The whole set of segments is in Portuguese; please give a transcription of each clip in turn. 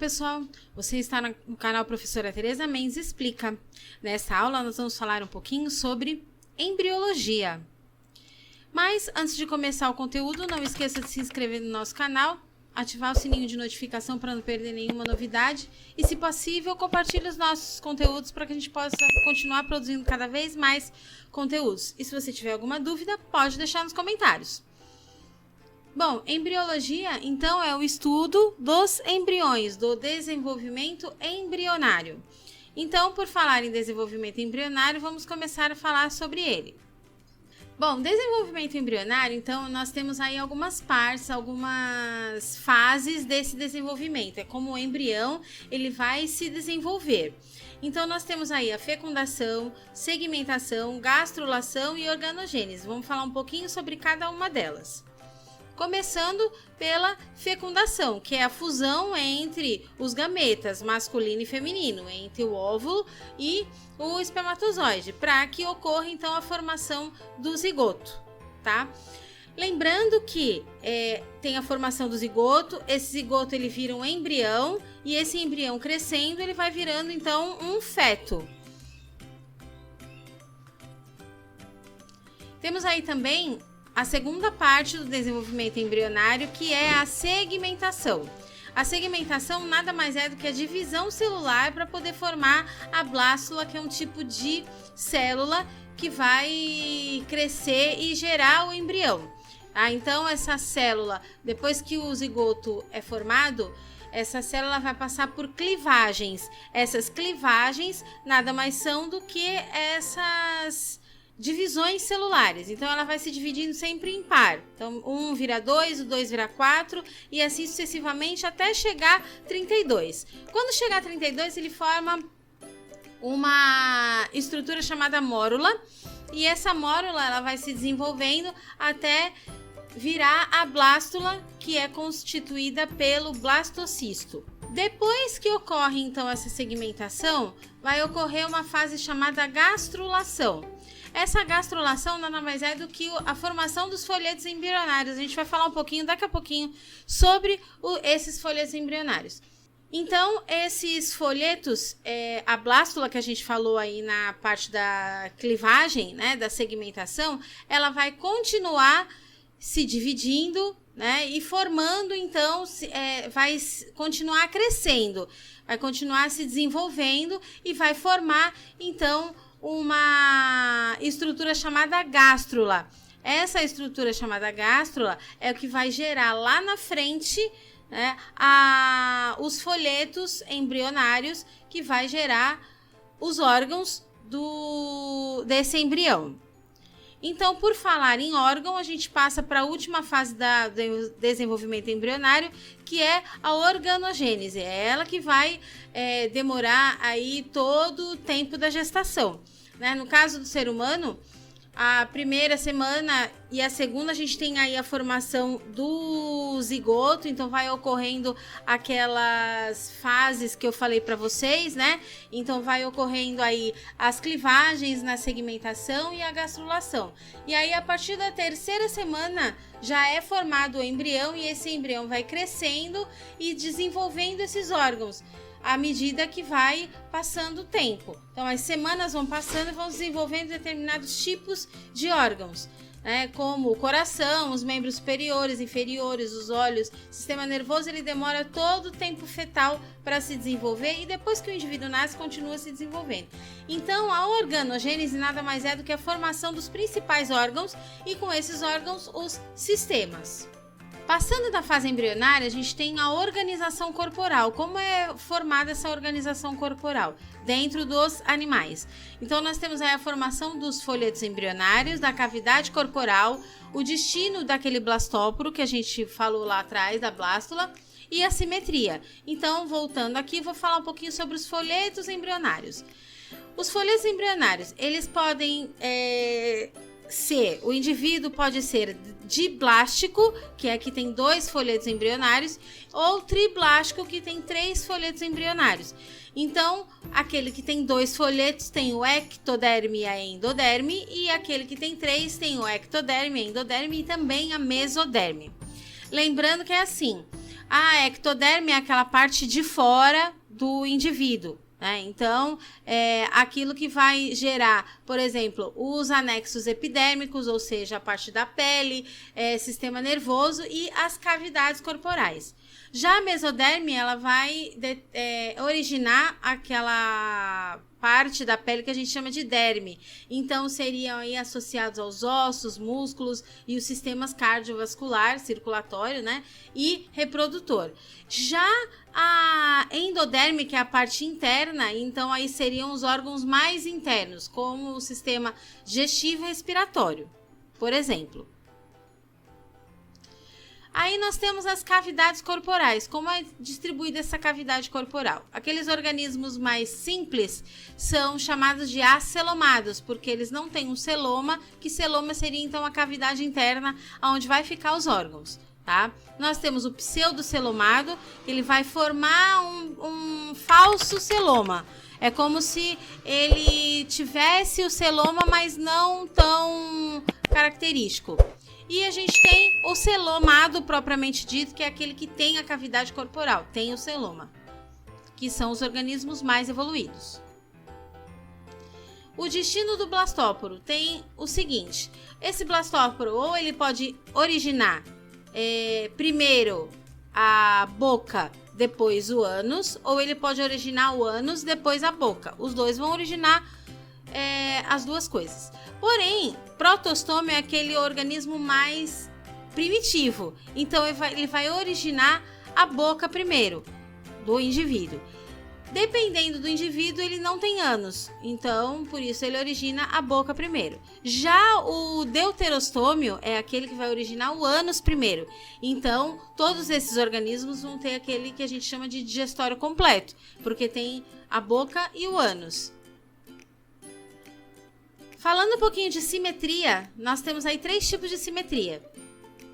pessoal, você está no canal Professora Tereza Mendes Explica. Nesta aula nós vamos falar um pouquinho sobre embriologia. Mas antes de começar o conteúdo, não esqueça de se inscrever no nosso canal, ativar o sininho de notificação para não perder nenhuma novidade e, se possível, compartilhe os nossos conteúdos para que a gente possa continuar produzindo cada vez mais conteúdos. E se você tiver alguma dúvida, pode deixar nos comentários. Bom, embriologia, então, é o estudo dos embriões, do desenvolvimento embrionário. Então, por falar em desenvolvimento embrionário, vamos começar a falar sobre ele. Bom, desenvolvimento embrionário, então, nós temos aí algumas partes, algumas fases desse desenvolvimento. É como o embrião, ele vai se desenvolver. Então, nós temos aí a fecundação, segmentação, gastrulação e organogênese. Vamos falar um pouquinho sobre cada uma delas. Começando pela fecundação, que é a fusão entre os gametas masculino e feminino, entre o óvulo e o espermatozoide, para que ocorra então a formação do zigoto, tá? Lembrando que tem a formação do zigoto, esse zigoto ele vira um embrião e esse embrião crescendo ele vai virando então um feto. Temos aí também a segunda parte do desenvolvimento embrionário, que é a segmentação. A segmentação nada mais é do que a divisão celular para poder formar a blástula, que é um tipo de célula que vai crescer e gerar o embrião. Então, essa célula, depois que o zigoto é formado, essa célula vai passar por clivagens. Essas clivagens nada mais são do que essas divisões celulares, então ela vai se dividindo sempre em par, então 1 vira 2, o 2 vira 4 e assim sucessivamente até chegar a 32. Quando chegar a 32 ele forma uma estrutura chamada mórula e essa mórula ela vai se desenvolvendo até virar a blástula, que é constituída pelo blastocisto. Depois que ocorre então essa segmentação, vai ocorrer uma fase chamada gastrulação. Essa gastrulação nada mais é do que a formação dos folhetos embrionários. A gente vai falar um pouquinho, daqui a pouquinho, sobre esses folhetos embrionários. Então, esses folhetos, a blástula que a gente falou aí na parte da clivagem, né, da segmentação, ela vai continuar se dividindo, né, e formando, então, vai continuar crescendo, vai continuar se desenvolvendo e vai formar, então, uma estrutura chamada gástrula. Essa estrutura chamada gástrula é o que vai gerar lá na frente, né, os folhetos embrionários, que vai gerar os órgãos desse embrião. Então, por falar em órgão, a gente passa para a última fase do desenvolvimento embrionário, que é a organogênese. É ela que vai demorar aí todo o tempo da gestação, né? No caso do ser humano, a primeira semana e a segunda a gente tem aí a formação do zigoto, então vai ocorrendo aquelas fases que eu falei para vocês, né? Então vai ocorrendo aí as clivagens na segmentação e a gastrulação. E aí a partir da terceira semana já é formado o embrião e esse embrião vai crescendo e desenvolvendo esses órgãos à medida que vai passando o tempo. Então, as semanas vão passando e vão desenvolvendo determinados tipos de órgãos, né? Como o coração, os membros superiores, inferiores, os olhos. O sistema nervoso, ele demora todo o tempo fetal para se desenvolver e depois que o indivíduo nasce, continua se desenvolvendo. Então, a organogênese nada mais é do que a formação dos principais órgãos e, com esses órgãos, os sistemas. Passando da fase embrionária, a gente tem a organização corporal. Como é formada essa organização corporal? Dentro dos animais. Então, nós temos aí a formação dos folhetos embrionários, da cavidade corporal, o destino daquele blastóporo que a gente falou lá atrás, da blástula, e a simetria. Então, voltando aqui, vou falar um pouquinho sobre os folhetos embrionários. Os folhetos embrionários, eles podem o indivíduo pode ser diblástico, que é que tem 2 folhetos embrionários, ou triblástico, que tem 3 folhetos embrionários. Então, aquele que tem 2 folhetos tem o ectoderme e a endoderme, e aquele que tem 3 tem o ectoderme, a endoderme e também a mesoderme. Lembrando que é assim, A ectoderme é aquela parte de fora do indivíduo. Então, aquilo que vai gerar, por exemplo, os anexos epidérmicos, ou seja, a parte da pele, sistema nervoso e as cavidades corporais. Já a mesoderme, ela vai originar aquela parte da pele que a gente chama de derme. Então, seriam aí associados aos ossos, músculos e os sistemas cardiovascular, circulatório, né? E reprodutor. Já a endoderme, que é a parte interna, então aí seriam os órgãos mais internos, como o sistema digestivo e respiratório, por exemplo. Aí nós temos as cavidades corporais. Como é distribuída essa cavidade corporal? Aqueles organismos mais simples são chamados de acelomados, porque eles não têm um celoma, que celoma seria então a cavidade interna onde vai ficar os órgãos, tá? Nós temos o pseudocelomado, ele vai formar um falso celoma. É como se ele tivesse o celoma, mas não tão característico. E a gente tem o celomado propriamente dito, que é aquele que tem a cavidade corporal, tem o celoma, que são os organismos mais evoluídos. O destino do blastóporo tem o seguinte: esse blastóporo ou ele pode originar primeiro a boca, depois o ânus, ou ele pode originar o ânus, depois a boca. Os dois vão originar as duas coisas. Porém, protostoma é aquele organismo mais primitivo. Então, ele vai originar a boca primeiro do indivíduo. Dependendo do indivíduo, ele não tem ânus. Então, por isso, ele origina a boca primeiro. Já o deuterostômio é aquele que vai originar o ânus primeiro. Então, todos esses organismos vão ter aquele que a gente chama de digestório completo, porque tem a boca e o ânus. Falando um pouquinho de simetria, nós temos aí 3 tipos de simetria.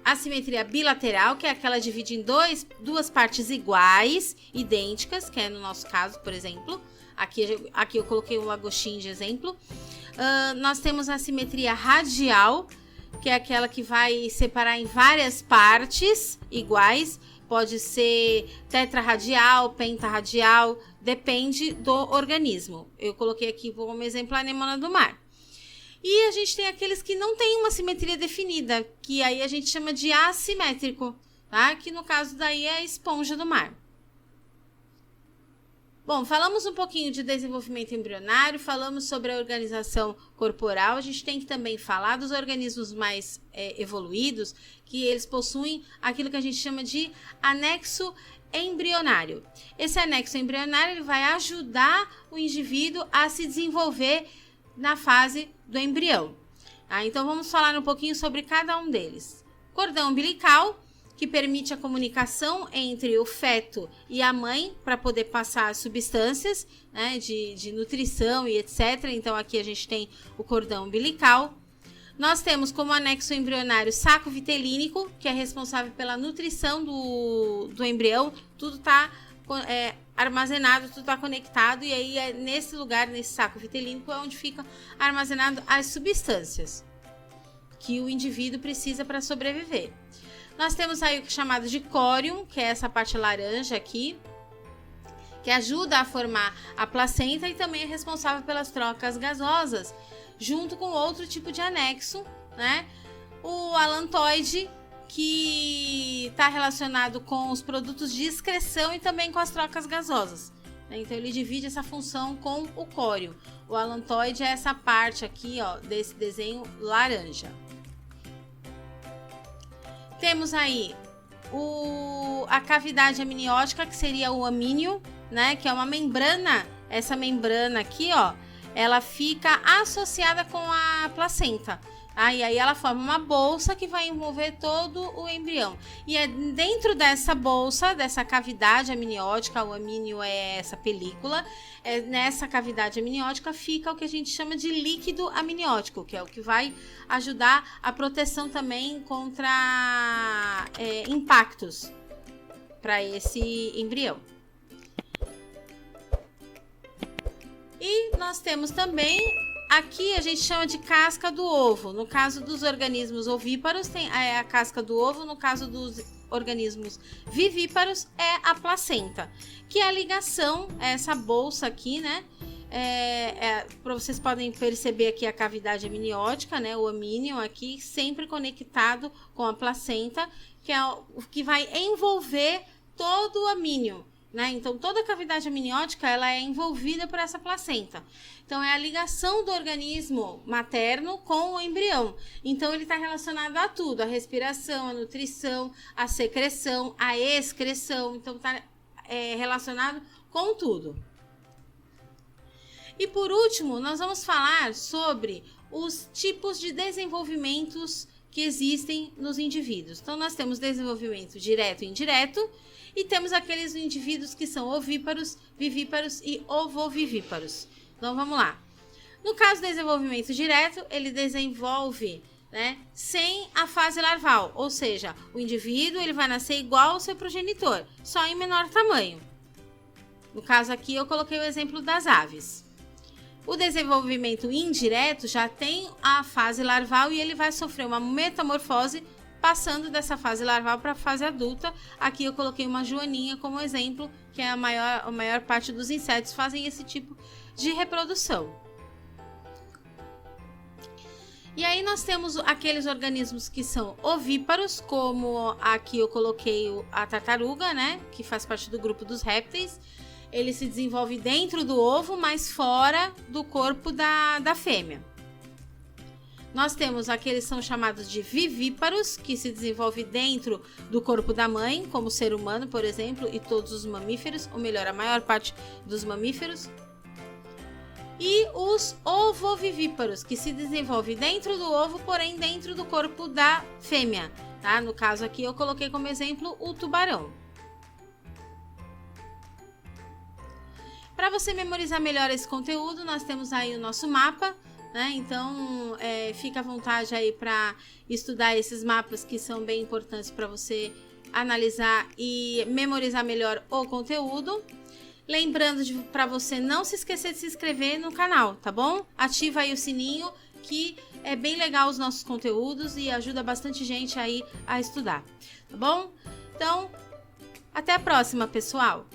A simetria bilateral, que é aquela divide em duas partes iguais, idênticas, que é no nosso caso, por exemplo. Aqui eu coloquei um lagostim de exemplo. Nós temos a simetria radial, que é aquela que vai separar em várias partes iguais. Pode ser tetrarradial, pentarradial, depende do organismo. Eu coloquei aqui como exemplo a anemona do mar. E a gente tem aqueles que não têm uma simetria definida, que aí a gente chama de assimétrico, tá? Que no caso daí é a esponja do mar. Bom, falamos um pouquinho de desenvolvimento embrionário, falamos sobre a organização corporal. A gente tem que também falar dos organismos mais evoluídos, que eles possuem aquilo que a gente chama de anexo embrionário. Esse anexo embrionário ele vai ajudar o indivíduo a se desenvolver na fase do embrião. Então vamos falar um pouquinho sobre cada um deles. Cordão umbilical, que permite a comunicação entre o feto e a mãe para poder passar as substâncias, né, de nutrição e etc. Então aqui a gente tem o cordão umbilical. Nós temos como anexo embrionário saco vitelínico, que é responsável pela nutrição do embrião. Tudo está armazenado, tudo está conectado, e aí nesse lugar, nesse saco vitelínico, é onde fica armazenado as substâncias que o indivíduo precisa para sobreviver. Nós temos aí o chamado de córium, que é essa parte laranja aqui, que ajuda a formar a placenta e também é responsável pelas trocas gasosas, junto com outro tipo de anexo, né? O alantoide, que está relacionado com os produtos de excreção e também com as trocas gasosas. Então, ele divide essa função com o córium. O alantoide é essa parte aqui, ó, desse desenho laranja. Temos aí a cavidade amniótica, que seria o amínio, né? Que é uma membrana. Essa membrana aqui, ó, ela fica associada com a placenta. E aí ela forma uma bolsa que vai envolver todo o embrião. E é dentro dessa bolsa, dessa cavidade amniótica, o amínio é essa película, nessa cavidade amniótica fica o que a gente chama de líquido amniótico, que é o que vai ajudar a proteção também contra impactos para esse embrião. E nós temos também, aqui a gente chama de casca do ovo. No caso dos organismos ovíparos, tem a casca do ovo. No caso dos organismos vivíparos é a placenta, que é a ligação, essa bolsa aqui, né? Vocês podem perceber aqui a cavidade amniótica, né? O amnion aqui sempre conectado com a placenta, que é o que vai envolver todo o amnion, né? Então, toda a cavidade amniótica ela é envolvida por essa placenta. Então, é a ligação do organismo materno com o embrião. Então, ele está relacionado a tudo, a respiração, a nutrição, a secreção, a excreção. Então, está relacionado com tudo. E, por último, nós vamos falar sobre os tipos de desenvolvimentos que existem nos indivíduos. Então, nós temos desenvolvimento direto e indireto, e temos aqueles indivíduos que são ovíparos, vivíparos e ovovivíparos. Então, vamos lá. No caso do desenvolvimento direto, ele desenvolve, né, sem a fase larval, ou seja, o indivíduo ele vai nascer igual ao seu progenitor, só em menor tamanho. No caso aqui, eu coloquei o exemplo das aves. O desenvolvimento indireto já tem a fase larval e ele vai sofrer uma metamorfose passando dessa fase larval para a fase adulta. Aqui eu coloquei uma joaninha como exemplo, que é a maior parte dos insetos fazem esse tipo de reprodução. E aí nós temos aqueles organismos que são ovíparos, como aqui eu coloquei a tartaruga, né, que faz parte do grupo dos répteis. Ele se desenvolve dentro do ovo, mas fora do corpo da fêmea. Nós temos aqueles que são chamados de vivíparos, que se desenvolve dentro do corpo da mãe, como o ser humano, por exemplo, e todos os mamíferos, ou melhor, a maior parte dos mamíferos. E os ovovivíparos, que se desenvolve dentro do ovo, porém dentro do corpo da fêmea, tá? No caso aqui eu coloquei como exemplo o tubarão. Para você memorizar melhor esse conteúdo, nós temos aí o nosso mapa, né? Então, fica à vontade aí para estudar esses mapas que são bem importantes para você analisar e memorizar melhor o conteúdo. Lembrando para você não se esquecer de se inscrever no canal, tá bom? Ativa aí o sininho, que é bem legal os nossos conteúdos e ajuda bastante gente aí a estudar, tá bom? Então, até a próxima, pessoal!